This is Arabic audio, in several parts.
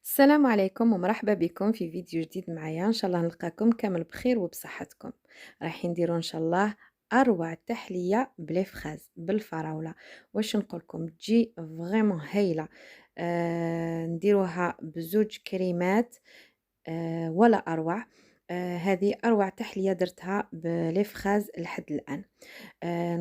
السلام عليكم ومرحبا بكم في فيديو جديد معايا. ان شاء الله نلقاكم كامل بخير وبصحتكم. رايحين نديروا ان شاء الله اروع تحليه بلي فخاز بالفراوله. واش نقولكم تجي فريمون هايله. نديروها بزوج كريمات ولا اروع. هذه اروع تحليه درتها بلي فخاز لحد الان.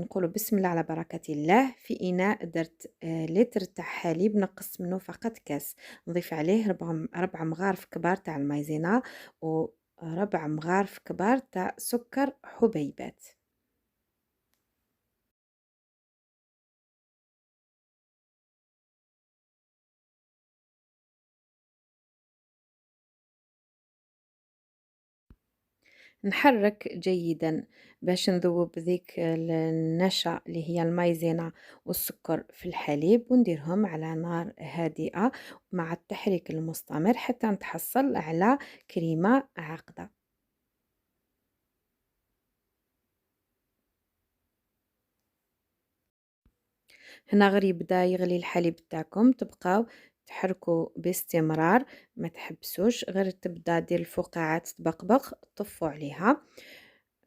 نقولوا بسم الله على بركة الله. في إناء درت لتر تاع حليب، نقصت منه فقط كاس. نضيف عليه ربع مغارف كبار تاع المايزينا، وربع مغارف كبار تاع سكر حبيبات. نحرك جيدا باش نذوب ذيك النشا اللي هي المايزينا والسكر في الحليب، ونديرهم على نار هادئة مع التحريك المستمر حتى نتحصل على كريمة عاقدة. هنا غير يبدا يغلي الحليب تاعكم، تبقاو تحركوا باستمرار، ما تحبسوش، غير تبدا دير الفقاعات تبقبق طفوا عليها،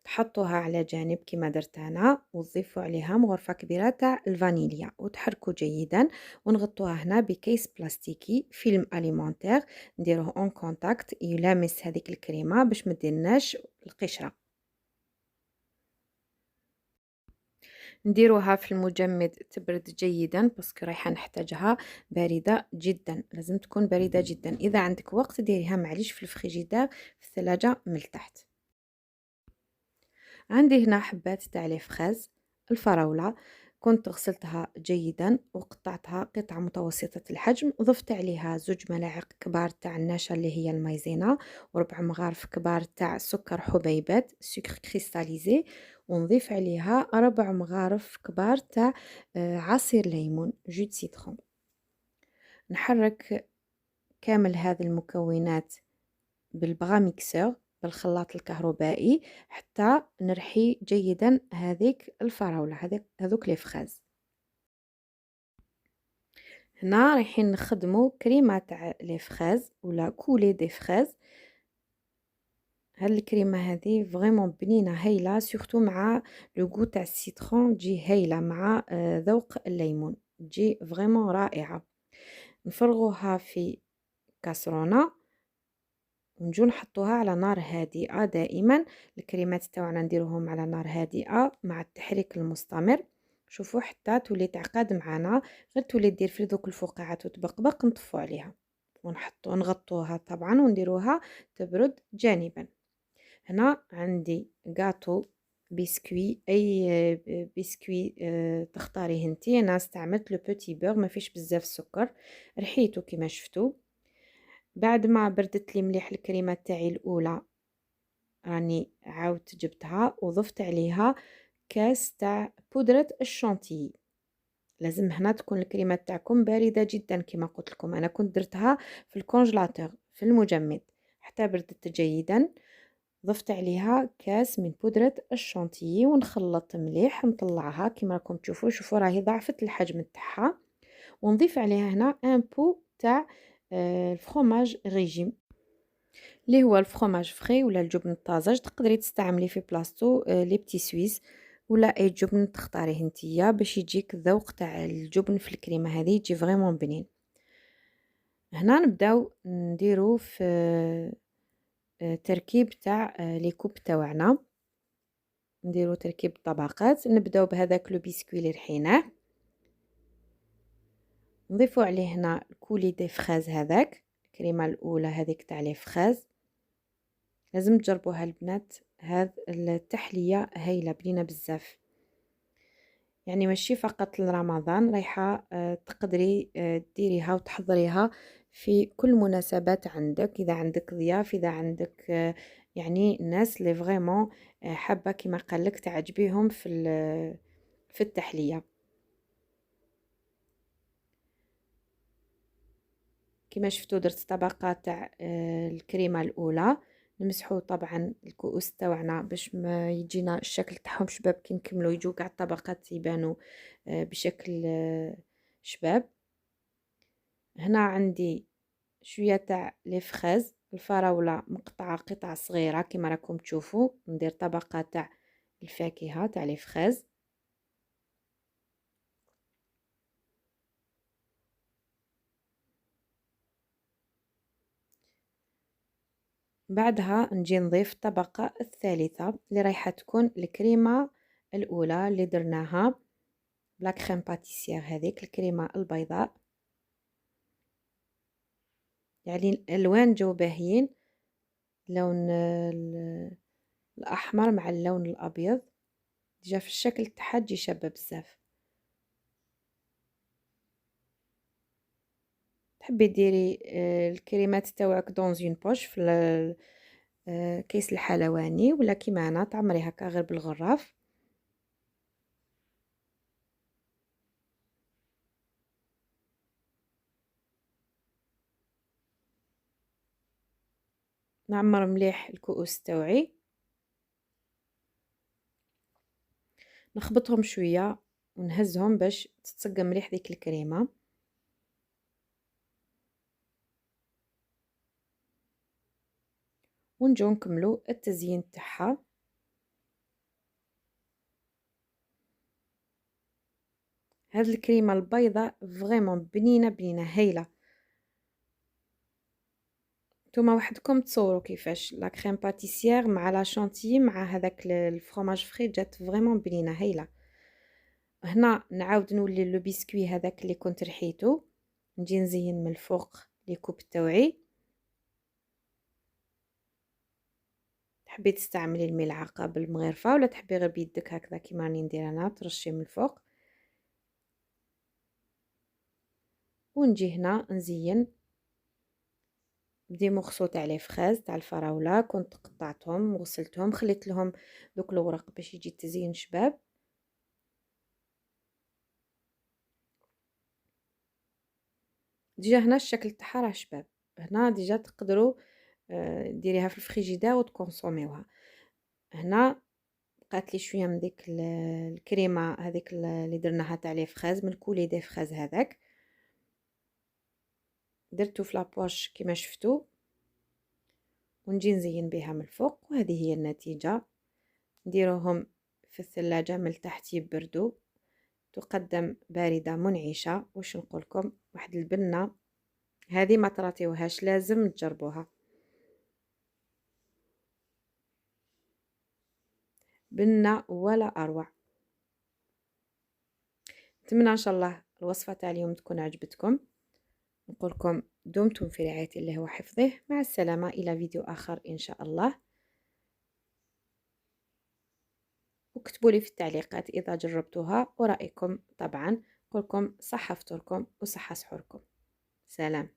تحطوها على جانب كما درت انا، وتضيفوا عليها مغرفه كبيره تاع الفانيليا وتحركوا جيدا، ونغطوها هنا بكيس بلاستيكي فيلم اليمونتير، نديروه اون كونتاكت يلامس هذيك الكريمه باش ما ديرناش القشره. نديروها في المجمد تبرد جيدا باسكو رايحه نحتاجها بارده جدا، لازم تكون بارده جدا. اذا عندك وقت ديريها معليش في الفريجيدير في الثلاجه من التحت. عندي هنا حبات تاع لي فخاز الفراوله، كنت غسلتها جيدا وقطعتها قطع متوسطة الحجم، ضفت عليها 2 ملاعق كبار تاع النشا اللي هي المايزينا، وربع مغارف كبار تاع سكر حبيبات سكر كريستاليزي، ونضيف عليها 4 مغارف كبار تاع عصير ليمون جو دو سيترون. نحرك كامل هذه المكونات بالبغا ميكسور بالخلاط الكهربائي حتى نرحي جيدا هذيك الفراولة هذوك لي فخاز. هنا رايحين نخدمو كريمة تاع لي فخاز ولا كولي دي فخاز. هاد الكريمة هذه فريمون بنينة هايلة، سورتو مع لو غو تاع السيترون تجي هايلة مع ذوق الليمون، تجي فريمون رائعة. نفرغوها في كاسرونة ونجو نحطوها على نار هادئة دائما. الكريمات تاوعنا نديروهم على نار هادئة مع التحريك المستمر، شوفوا حتى تولي تعقد معنا، غير تولي دير في دوك الفقاعات وتبقبق نطفو عليها ونحطو نغطوها طبعا ونديروها تبرد جانبا. هنا عندي غاتو بسكوي، اي بسكوي تختاريه انتي. انا استعملت لو بوتي بور ما فيش بزاف سكر، رحيته كما شفتوا. بعد ما بردت لي مليح الكريمه تاعي الاولى، راني عاودت جبتها وضفت عليها كاس تاع بودرة الشانتيي. لازم هنا تكون الكريمه تاعكم بارده جدا، كما قلت لكم انا كنت درتها في الكونجلاتور في المجمد حتى بردت جيدا. ضفت عليها كاس من بودرة الشانتيي ونخلط مليح، نطلعها كما راكم تشوفوا، شوفوا راهي ضعفت الحجم تاعها. ونضيف عليها هنا ان بو تاع الفرomاج ريجيم اللي هو الفرomاج فري ولا الجبن الطازج، تقدري تستعملي في بلاصتو لي بتي سويس ولا اي جبن تختاريه نتيا باش يجيك الذوق تاع الجبن في الكريمه هذه يجي فريمون بنين. هنا نبداو نديرو في تركيب تاع لي كوب تاوعنا، نديرو تركيب طبقات. نبداو بهذاك لو بسكوي اللي رحيناه، نضيفو عليه هنا الكولي دي فخاز، هذاك الكريمه الاولى هذيك تاع لي فخاز. لازم تجربوها البنات، هذه التحليه هايله بنينه بزاف، يعني ماشي فقط لرمضان، رايحه تقدري ديريها وتحضريها في كل مناسبات عندك، اذا عندك ضياف، اذا عندك يعني الناس اللي فريمون حابه كما قالك تعجبيهم في التحليه. كما شفتوا درت طبقه تاع الكريمه الاولى، نمسحوا طبعا الكؤوس تاوعنا باش ما يجينا الشكل تاعهم شباب، كي نكملوا يجوا كاع الطبقات يبانوا بشكل شباب. هنا عندي شويه تاع لي فخاز، الفراوله مقطعه قطع صغيره كما راكم تشوفوا. ندير طبقه تاع الفاكهه تاع لي فخاز. بعدها نجي نضيف الطبقه الثالثه اللي رايحه تكون الكريمه الاولى اللي درناها بلا كريم باتيسير، هذيك الكريمه البيضاء. يعني الالوان جاو باهيين، لون الاحمر مع اللون الابيض، ديجا في الشكل تاعها تجي شابه بزاف. تحبي ديري الكريمات تاوعك دون اون بوش في كيس الحلواني، ولا كيما انا تعمري هكا غير بالغراف. نعمر مليح الكؤوس تاوعي، نخبطهم شويه ونهزهم باش تتسقى مليح ديك الكريمه. ونجو نكملو التزيين تاعها. هاد الكريمه البيضاء فريمون بنينه بنينه هايله. نتوما وحدكم تصوروا كيفاش لا كريم باتيسير مع لا شانتي مع هذاك الفرomاج فري جات فريمون بنينه هايله. هنا نعاود نولي لو بسكوي هذاك اللي كنت رحيته، نجي نزين من الفوق لي كوب تاوعي. تحبي تستعملي الملعقه بالمغرفه ولا تحبي غير بيدك هكذا كيما راني ندير انا ترشي من الفوق. ونجي هنا نزين بدي مغصو تاع لي فخاز تاع الفراوله، كنت قطعتهم وغسلتهم خليت لهم دوك الورق باش يجي التزيين شباب. ديجا هنا الشكل تاعها راه شباب. هنا ديجا تقدروا ديريها في الفريجيدير وتكونسوميوها. هنا بقات لي شويه من ديك الكريمه هذيك اللي درناها تاع لي فخاز من كولي دي فخاز هذاك، درتو في لابوش كيما شفتوا، ونجي نزين بها من الفوق. وهذه هي النتيجه. نديروهم في الثلاجه من تحت يبردوا. تقدم بارده منعشه. واش نقولكم، واحد البنه هذه ما تراطيوهاش، لازم تجربوها. بنه ولا اروع. نتمنى ان شاء الله الوصفه تاع اليوم تكون عجبتكم. نقولكم دمتم في رعاية الله وحفظه. مع السلامة إلى فيديو آخر إن شاء الله. وكتبوا لي في التعليقات إذا جربتوها ورأيكم طبعا. نقولكم صحة فطوركم وصحة سحوركم. سلام.